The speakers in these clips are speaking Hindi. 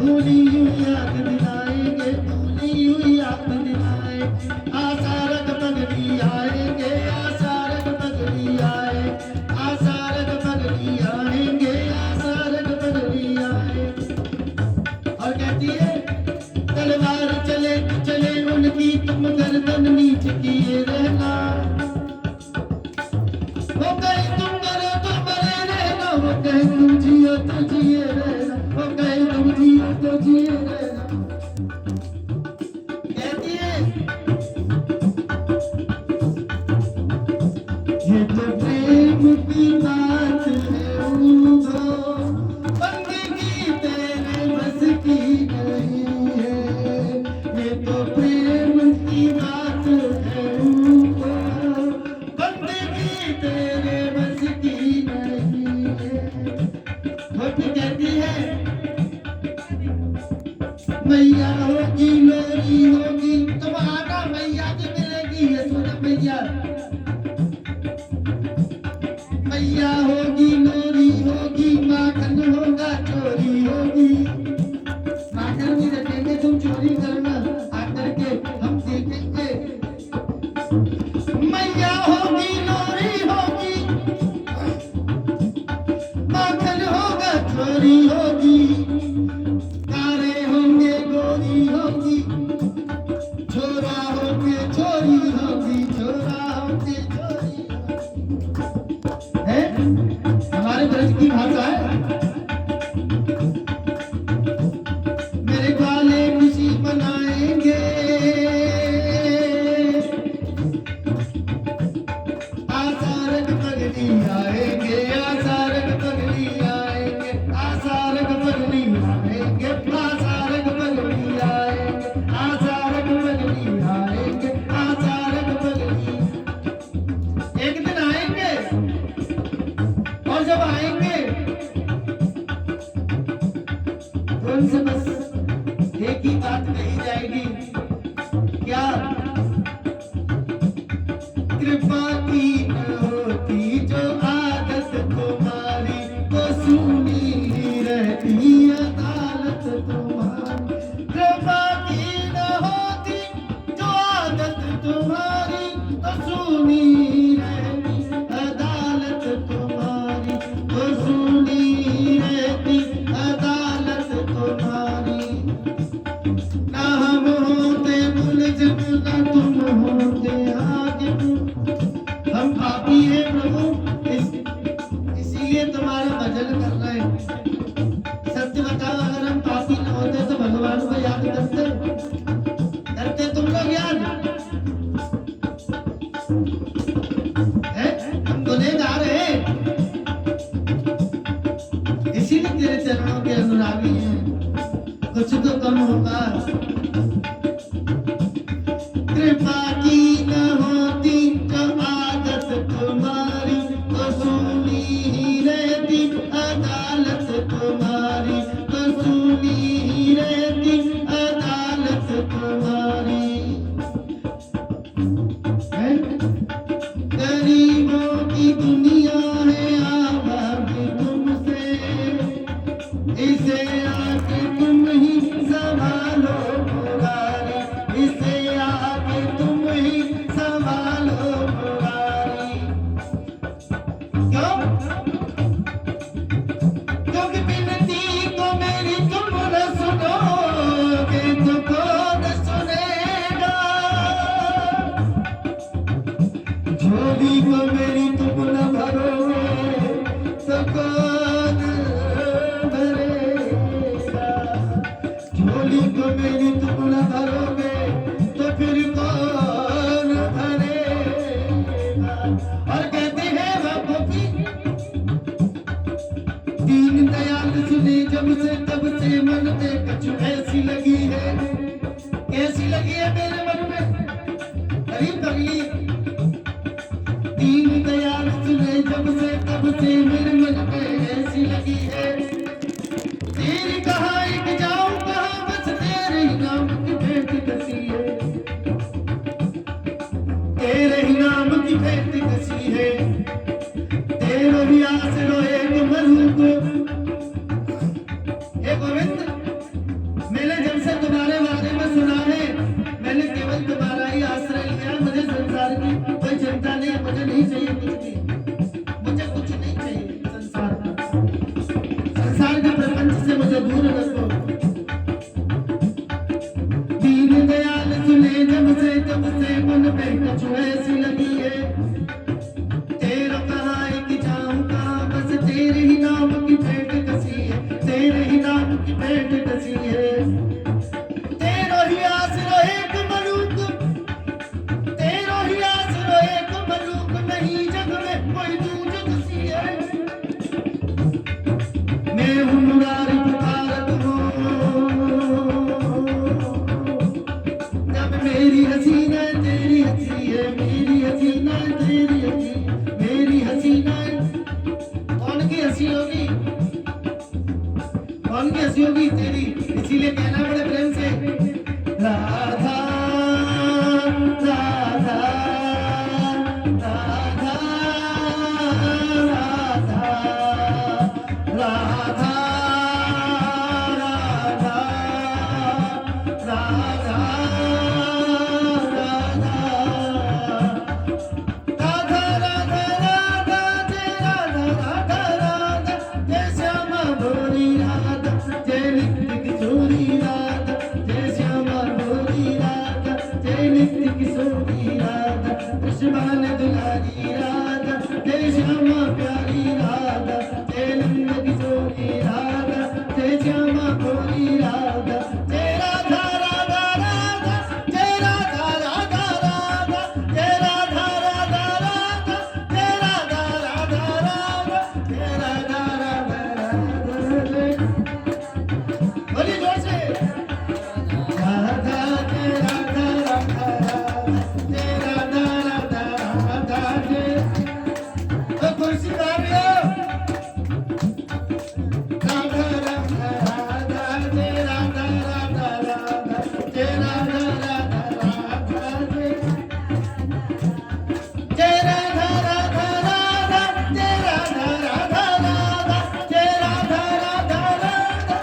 भूली हुई याद दिलाएंगे, भूली हुई याद दिलाए। आसारग पगड़ी आएंगे, आसारग पगड़ी आए, आसारग पगड़ी आएंगे, आसारग पगड़ी आए। और कहती है तलवार चले चले उनकी, तुम गर्दन नीच किए रहना। वो कहे तुम मरे तो मरे रहना, वो कहे तुम जियो तो जिए रहना, वो कहे तुम जियो तो जिए रहना। कहती है ये तो प्रेम की बात है ऊधो, बंदगी तेरे बस की नहीं है। ये तो प्रेम की बात है ऊधो, बंदगी तेरे बस की नहीं है। वो भी कहती है मैया होगी लोरी होगी, तुम आना मैया की मिलेगी। यशोदा मैया, मैया होगी लोरी होगी, माखन होगा चोरी होगी। माखन भी रखेंगे, तुम चोरी करना आकर के हम देखेंगे। मैया होगी लोरी होगी, माखन होगा चोरी होगी। कारे होंगे गोरी होगी, छोरा होंगे चोरी होगी, छोरा होंगे चोरी है। हमारे ब्रज की भाषा है। मेरे वाले खुशी मनाएंगे, आसारग पगड़ी आएंगे, आसारग पगड़ी आएंगे, आसारग पगड़ी आएंगे, आसारग पगड़ी आएंगे, आसारग पगड़ी आएंगे, आसारग पगड़ी। एक दिन आएंगे, और जब आएंगे तो उनसे बस एक ही बात कही जाएगी, क्या? कृपा की न होती जो आदत तुम्हारी, तो सुनी ही रहती अदालत तुम्हारी। कृपा की न होती जो आदत तुम्हारी, तो सुनी ही रहती अदालत तुम्हारी, तो सुनी ही रहती अदालत तुम्हारी। ना हम होते मुलजिम, ना तुम होते हाकिम। हम पापी हैं प्रभु, इसीलिए तुम्हारा भजन कर रहे हैं। सत्य बताओ, अगर हम पापी न होते तो भगवान को याद करते? करते तुम लोग याद है? हम गुनहगार हैं, इसीलिए तेरे चरणों के अनुरागी हैं। कुछ तो कम होगा। कृपा की न होती जो आदत तुम्हारी, तो सुनी ही रहती अदालत तुम्हारी, तो सुनी ही रहती अदालत तुम्हारी। है? गरीबों की दुनिया है आबादी तुमसे, इसे आके तुम ही संभालो मुरारी, इसे आके तुम ही संभालो मुरारी। क्यों? क्योंकि विनती को मेरी तुम न सुनोगे तो कौन सुनेगा? झोली को मेरी तुम न भरोगे तो कौन भरेगा? झोली को मेरी तुम न भरोगे तो फिर कौन भरेगा? और कहते हैं बापू की दीन दयाल सुने जब से तब से मन में कछु ऐसी लगी है। कैसी लगी है मेरे मन में? अरे पगली, दीन दयाल सुने जब से तब से मेरे मन में ऐसी लगी है। तेरी कहाँ एक जाऊं कहाँ, बस तेरे ही नाम की भेंट कसी है, तेरे ही नाम की भेंट कसी है। तेरो ही आसरो एक मरहू को, हे गोविंद दूर रखो। दीन दयाल सुने जब से मन पे कुछ ऐसी लगी है। तेरा कहाँ एक जाऊं कहाँ, बस तेरे ही नाम की भेंट कसी है, तेरे ही नाम की भेंट कसी है। तेरो ही आसरो एक मलूक, तेरो ही आसरो एक मलूक, नहीं जग में कोई दूज कसी है। मैं हूँ मुरारी पुकारत हूँ, जब मेरी हसीना तेरी हंसी है, मेरी हसीना तेरी हंसी, मेरी हसीना। कौन की हंसी होगी, कौन की हंसी होगी तेरी, इसीलिए कहना बड़े प्रेम से राधा राधा राधा राधा राधा राधा कृष्ण दुलारी राधा, जय श्यामा प्यारी राधा, जय नंद किशोरी राधा, जय श्यामा भोली राधा, जय राधा राधा राधा, जय राधा राधा राधा, जय राधा राधा राधा, जय राधा राधा राधा, जय राधा राधा राधा। बोलिए जोर से राधा जय राधा राधा राधा, जय राधा राधा राधा जय। तो कुर्सी ला लियो। राधा राधा राधा, जय राधा राधा राधा, जय राधा राधा राधा जय। जय राधा राधा राधा, जय राधा राधा राधा, जय राधा राधा राधा।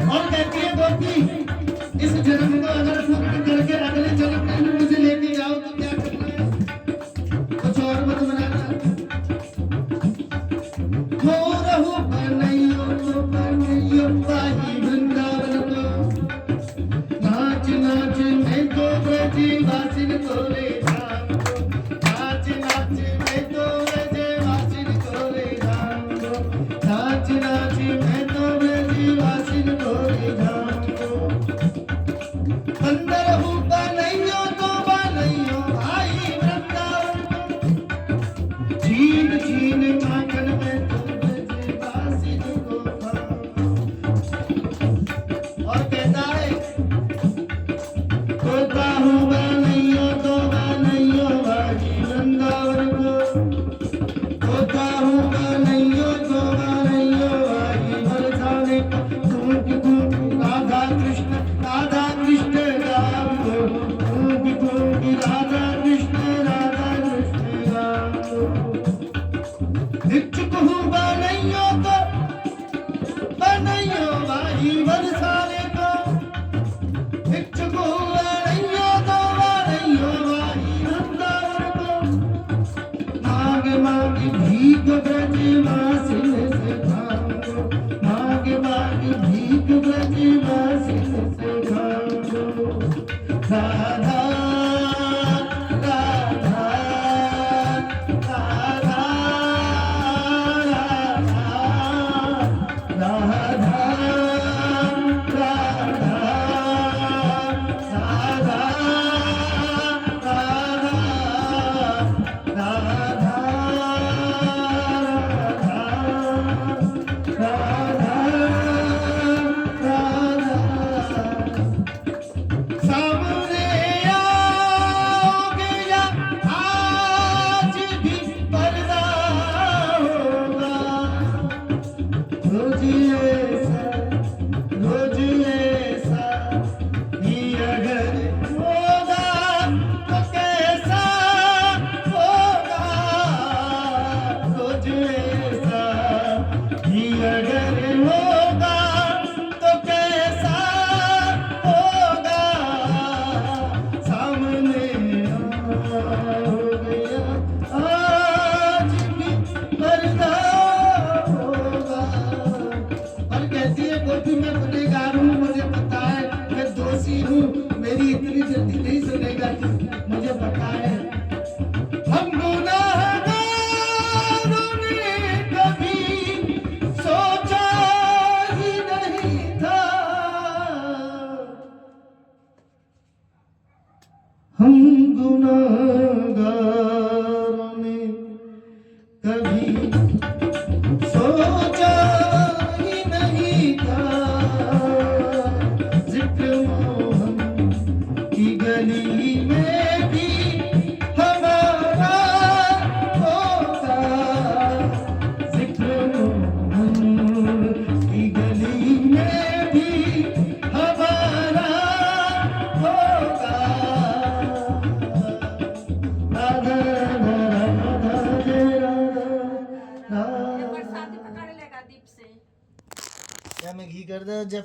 और कहती है गोपी, इस जन्म को अगर पूर्ण करके अगले जन्म में मुझे लेके जाओ तो क्या करना है, कुछ और मत बनाना। हो रहू बनैयो पाही वृंदावन को, नाच नाच मैं तो ब्रजवासिन को ले जाऊंगा, नाच नाच मैं तो ब्रजवासिन को ले जाऊंगा, नाच नाच मैं तो ब्रजवासिन को ले जाऊंगा। अंदर हूँ बनैयो तो बनैयो भाई वृंदावन को, छीन छीन माखन में तो ब्रजवासिन को खाऊं। और कहता है होता हूँ बनैयो तो बनैयो भाई वृंदावन को, होता हूँ बनैयो तो बनैयो भाई बरसाने को, कूक कूक राधा कृष्ण राम को, कूक कूक राधा कृष्ण राम को। इच्छुक हूँ बनैयो तो बनैयो भाई बरसाने को, इच्छुक हूँ बनैयो तो बनैयो भाई वृंदावन को। मांग मांग भीख ब्रजवासिन से खाऊंगो, मांग मांग भीख ब्रजवासिन से खाऊंगो। राधा राधा राधा राधा राधा हम गुनाहगारों ने कभी सोचा ही नहीं था जिक्र मोहन की गली में भी हमारा होगा, जिक्र मोहन की गली में भी हमारा होगा। राधा राधा जय राधा राधा। प्रसाद पकड़ लेगा दीप से। क्या मैं घी कर दे जब